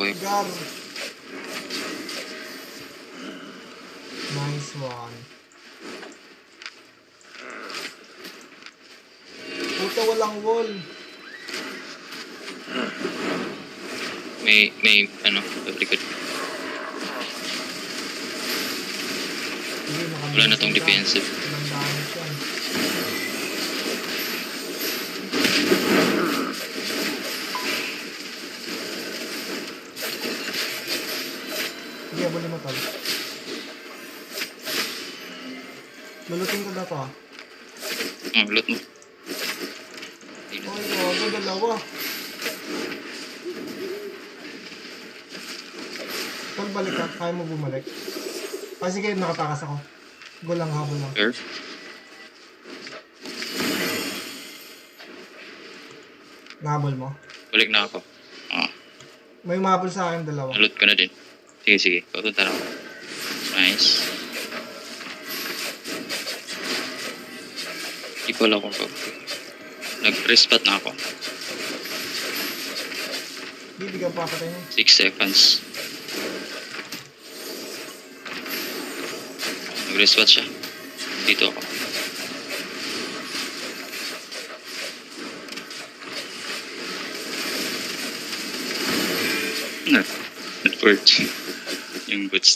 Okay. Gar. Nice one. Puta, walang wall. May ano, likod. Hindi, Wala na tong defensive. Walang damage yan. Hindi, abuli mo tol. Lulutin ko na to ah. Loot mo. Ay, gago, dalawa. Tol, balik ka. Kaya mo bumalik. Ah, sige, nakatakas ako. Go lang, habol lang. Sure. Nahabol mo? Balik na ako. May mahabol sa akin, dalawa. Loot ko na din. Sige. Papunta na ako. Nice. Di ko alam kung nag-respat na ako. Hindi ka papatay niya. 6 seconds. Nag-respat siya. Dito ako. Not worth. Yung boots.